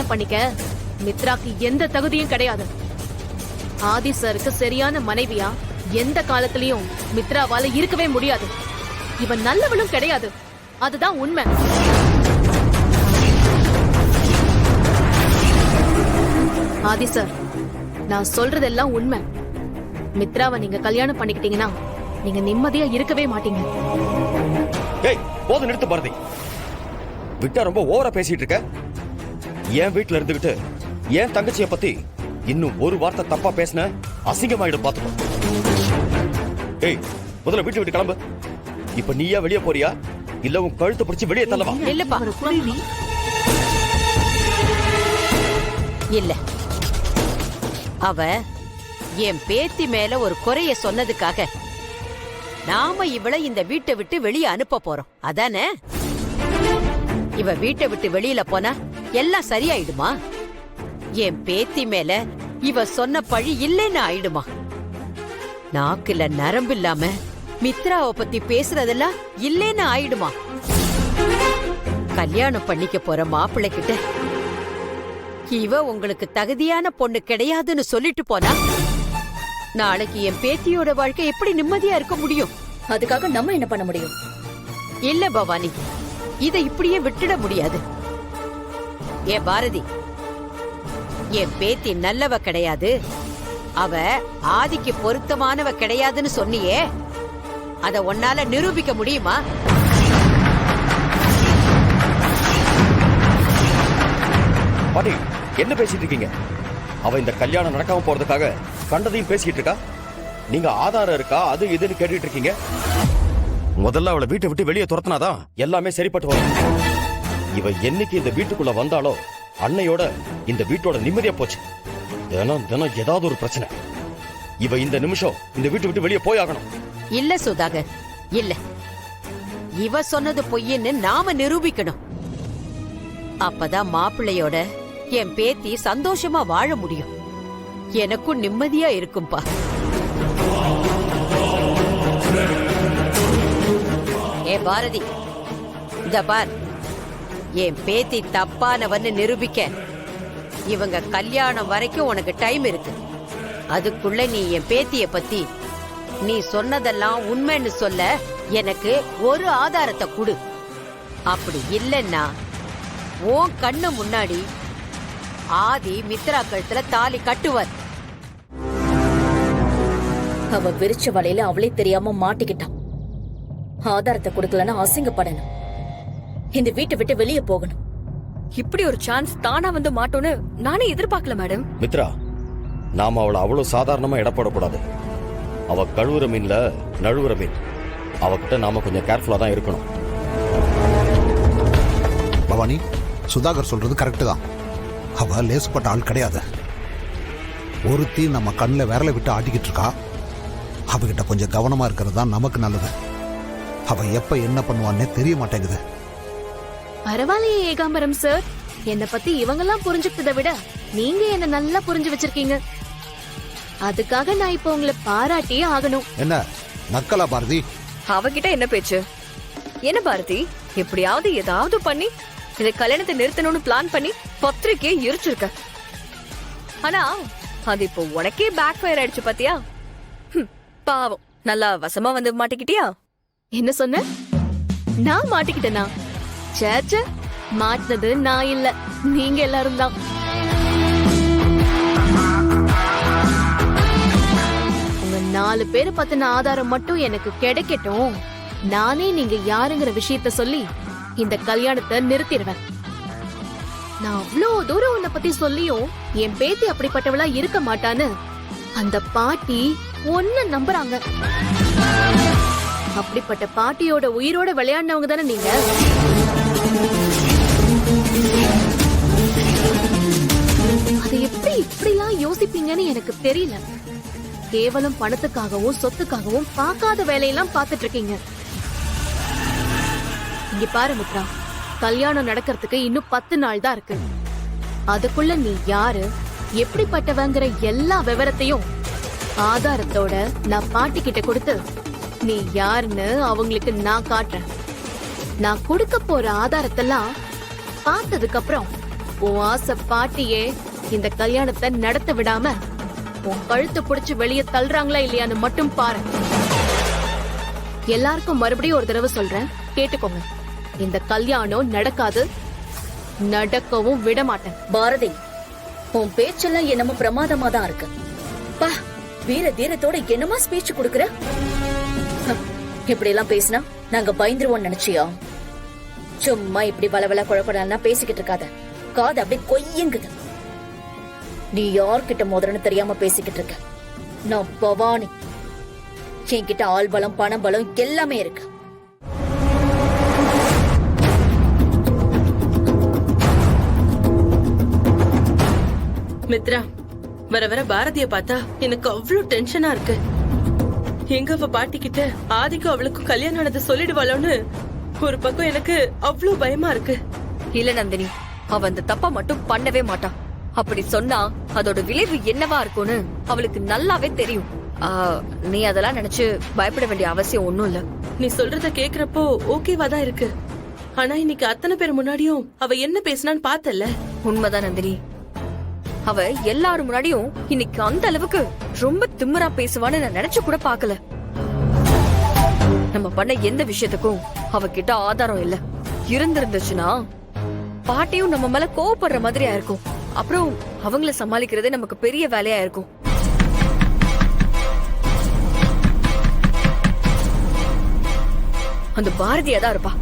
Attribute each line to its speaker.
Speaker 1: கல்யாணம் பண்ணிக்க மித்ராக்கு எந்த தகுதியும் கிடையாது. ஆதி சருக்கு சரியான மனைவியா எந்த காலத்திலயும் மித்ராவால இருக்கவே முடியாது. இவன் நல்லவளும் கிடையாது, அதுதான் உண்மை. ஆதி சார், நான் சொல்றதெல்லாம் உண்மை. மித்ராவை நீங்க கல்யாணம் பண்ணிக்கிட்டீங்கன்னா நீங்க நிம்மதியா இருக்கவே மாட்டீங்க.
Speaker 2: ஏய், போது நிறுத்து பாரதி. விட்டா ரொம்ப ஓவரா பேசிட்டு இருக்க. என் வீட்டுல இருந்துகிட்டு என் தங்கச்சிய பத்தி இன்னும் ஒரு வார்த்தை தப்பா பேசின அசிங்கமாயிடும் பாத்துக்கோ. ஏய், முதல்ல வீட்டு விட்டு கிளம்பு. இப்ப நீயா வெளியே போறியா இல்ல உன் கழுத்தை பிடிச்சு வெளியே தள்ளவா?
Speaker 3: இல்லப்பா, இல்ல. அவ என் பேத்தி மேல ஒரு குறைய சொன்னதுக்காக நாம இவளை இந்த வீட்டை விட்டு வெளியே அனுப்ப போறோம், அதானே? இவ வீட்டை விட்டு வெளியில போனா எல்லாம் சரியாயிடுமா? என் பேத்தி மேல இவ சொன்ன பழி இல்லைன்னு ஆயிடுமா? நாக்குல நரம்பு இல்லாம மித்ராவை பத்தி பேசுறதெல்லாம் இல்லைன்னு ஆயிடுமா? கல்யாணம் பண்ணிக்க போற மாப்பிள்ளை கிட்ட இவ உங்களுக்கு தகுதியான பொண்ணு கிடையாதுன்னு சொல்லிட்டு போனா நாளைக்கு என் பேத்தியோட வாழ்க்கை எப்படி நிம்மதியா இருக்க முடியும்?
Speaker 4: அதுக்காக நம்ம என்ன பண்ண முடியும்?
Speaker 3: இல்ல பவானி, இதை இப்படியே விட்டுட முடியாது. ஏ பாரதி, என் பேத்தி நல்லவ கிடையாது, அவ ஆதிக்கு பொருத்தமானவ கிடையாதுன்னு சொன்னியே, அத உன்னால நிரூபிக்க முடியுமா?
Speaker 2: பாட்டி, என்ன பேசிட்டு இருக்கீங்க? அவ இந்த கல்யாணம் நடக்காம போறதுக்காக கண்டதையும் பேசிட்டு இருக்கா. நீங்க ஆதாரம் இருக்கா அது இதுன்னு கேட்டுட்டு இருக்கீங்க. முதல்ல அவளை வீட்டை விட்டு வெளியே துரத்துனாதான் எல்லாமே சரிப்பட்டு வரும். இவ என்னைக்கு இந்த வீட்டுக்குள்ள வந்தாலோ அன்னையோட இந்த வீட்டோட நிம்மதியா போச்சு. தினம் தினம் ஏதாவது ஒரு பிரச்சனை. இவ இந்த நிமிஷம் இந்த வீட்டை விட்டு வெளியே போய் ஆகணும்.
Speaker 3: இல்ல சுதாகர், இல்ல. இவ சொன்னது பொய்ன்னு நாம நிரூபிக்கணும். அப்பதான் மாப்பிள்ளையோட என் பேத்தி சந்தோஷமா வாழ முடியும். எனக்கும் நிம்மதியா இருக்கும்பா. ஏ பாரதி, இந்த பார், என் பேத்தி தப்பானவன்னு நிரூபிக்க இவங்க கல்யாணம் வரைக்கும் உனக்கு டைம் இருக்கு. அதுக்குள்ள நீ என் பேத்திய பத்தி நீ சொன்னதெல்லாம் உண்மைன்னு சொல்ல எனக்கு ஒரு ஆதாரத்தை கொடு. அப்படி இல்லைன்னா உன் கண்ணு முன்னாடி ஆதி மித்ரா கழுத்துல தாலி கட்டுவார்.
Speaker 4: அவ விரிச்ச வலையில அவளே தெரியாம மாட்டிக்கிட்டான். ஆதாரத்தை கொடுக்கலன்னா அசிங்கப்படணும். இந்த வீட்டை விட்டு வெளியே போகணும்.
Speaker 5: இப்படி ஒரு சான்ஸ் தானா வந்து மாட்டோன்னு நானே எதிர்பார்க்கல மேடம்.
Speaker 2: மித்ரா, நாம அவளை அவ்வளவு சாதாரணமா இடப்படக்கூடாது. அவ கழுவுற மீன்ல நழுவுற மீன். அவகிட்ட நாம கொஞ்சம் கேர்ஃபுல்லா தான் இருக்கணும்.
Speaker 6: பவானி, சுதாகர் சொல்றது கரெக்டு தான். அவ லேசுப்பட்ட ஆள் கிடையாது. ஒருத்தி நம்ம கண்ணில் விரலை விட்டு ஆட்டிக்கிட்டு இருக்கா. அவகிட்ட கொஞ்சம் கவனமா இருக்கிறது தான் நமக்கு நல்லது. அவ எப்ப என்ன பண்ணுவான்னே தெரிய மாட்டேங்குது.
Speaker 1: பரவாயில்லையே ஏகாம்பரம் சார், என்ன பத்தி இவங்கெல்லாம் புரிஞ்சுக்கிட்டதை விட நீங்க என்ன நல்லா புரிஞ்சு வச்சிருக்கீங்க. அதுக்காக நான் இப்ப உங்களை பாராட்டியே ஆகணும்.
Speaker 6: என்ன நக்கலா பாரதி?
Speaker 5: அவகிட்ட என்ன பேச்சு? என்ன பாரதி, எப்படியாவது ஏதாவது பண்ணி இந்த கல்யாணத்தை நிறுத்தணும்னு பிளான் பண்ணி பத்திரிக்கையை எரிச்சிருக்க. ஆனா அது இப்போ உனக்கே பேக் ஃபயர் ஆயிடுச்சு பாத்தியா? பாவம், நல்லா வசமா வந்து மாட்டிக்கிட்டியா?
Speaker 1: என்ன சொன்ன? நான் மாட்டிக்கிட்டேனா? சேச்ச, மாட்டினது நான் இல்ல, நீங்க எல்லாரும் தான். உங்க 4 பேரை பத்தின ஆதாரம் மட்டும் எனக்கு கிடைக்கட்டும். நானே நீங்க யாருங்கிற விஷயத்த சொல்லி இந்த கல்யாணத்தை நிறுத்திடுவேன். நான் அவ்வளோ தூரம் உன்னை பத்தி சொல்லியும் என் பேத்தி அப்படிப்பட்டவளா இருக்க மாட்டான்னு அந்த பாட்டி ஒன்ன நம்புறாங்க. அப்படிப்பட்ட பாட்டியோட உயிரோட விளையாடினவங்க தானே நீங்க. அதை எப்படி இப்படிலாம் யோசிப்பீங்கன்னு எனக்கு தெரியல. கேவலம் பணத்துக்காகவும் சொத்துக்காகவும் பார்க்காத வேலையெல்லாம் பார்த்துட்டு இருக்கீங்க. இங்க பாரு மித்ரா, கல்யாணம் நடக்கிறதுக்கு இன்னும் 10 நாள் தான் இருக்கு. அதுக்குள்ள நீ யாரு, எப்படிப்பட்டவங்கிற எல்லா விவரத்தையும் ஆதாரத்தோட நான் பாட்டி கிட்ட கொடுத்து நீ யாருன்னு அவங்களுக்கு நான் காட்டுறேன். நான் கொடுக்க போற ஆதாரத்தெல்லாம் பார்த்ததுக்கு அப்புறம் உன் ஆசை பாட்டியே இந்த கல்யாணத்தை நடத்த விடாம உன் கழுத்து புடிச்சு வெளியே தள்ளுறாங்களா இல்லையான்னு மட்டும் பாரு. எல்லாருக்கும் மறுபடியும் ஒரு தடவை சொல்றேன், கேட்டுக்கோங்க. இந்த கல்யாணம் நடக்காது, நடக்கவும் விட மாட்டேன்.
Speaker 4: பாரதி, உன் பேச்செல்லாம் என்னமோ பிரமாதமா தான் இருக்கு. பா, வீர தீரத்தோட என்னமா ஸ்பீச் கொடுக்கற? இப்படி எல்லாம் பேசினா நாங்க பயந்துருவோம் நினைச்சியா? சும்மா இப்படி வளவள குழப்படா பேசிக்கிட்டு இருக்காத. காது அப்படியே கொய்யுங்குது. நீ யார்கிட்ட மோதிரன்னு தெரியாம பேசிக்கிட்டு இருக்க. நான் பவானி. என்கிட்ட ஆள் பலம், பணம் பலம் எல்லாமே இருக்கு.
Speaker 7: மித்ரா, வர வர பாரதிய பார்த்தா எனக்கு அவ்வளவு டென்ஷனா இருக்கு. எங்க அவ பாட்டிக்கிட்ட ஆதிக்கும் அவளுக்கும் கல்யாணம் ஆனதை சொல்லிடுவாளோன்னு ஒரு பக்கம் எனக்கு அவ்வளவு பயமா இருக்கு.
Speaker 5: இல்ல நந்தினி, அவ அந்த தப்ப மட்டும் பண்ணவே மாட்டான். அப்படி சொன்னா அதோட விளைவு என்னவா இருக்கும்னு அவளுக்கு நல்லாவே தெரியும். நீ அதெல்லாம் நினைச்சு பயப்பட வேண்டிய அவசியம் ஒண்ணும் இல்ல.
Speaker 7: நீ சொல்றத கேக்குறப்போ ஓகேவா தான் இருக்கு. ஆனா இன்னைக்கு அத்தனை பேர் முன்னாடியும் அவ என்ன பேசினான்னு பார்த்தல.
Speaker 5: உண்மைதான் நந்தினி, அவ எல்லாரும் முன்னாடியும் இன்னைக்கு அந்த அளவுக்கு ரொம்ப திமிரா பேசுவான்னு நான் நினைச்சு கூட பாக்கல. நம்ம பண்ண எந்த விஷயத்துக்கும் அவகிட்ட ஆதாரம் இல்ல. இருந்திருந்துச்சுன்னா பாட்டியும் நம்ம மேல கோவப்படுற மாதிரியா இருக்கும். அப்புறம் அவங்கள சமாளிக்கிறதே நமக்கு பெரிய வேலையா இருக்கும். அந்த பாரதியா தான் இருப்பா.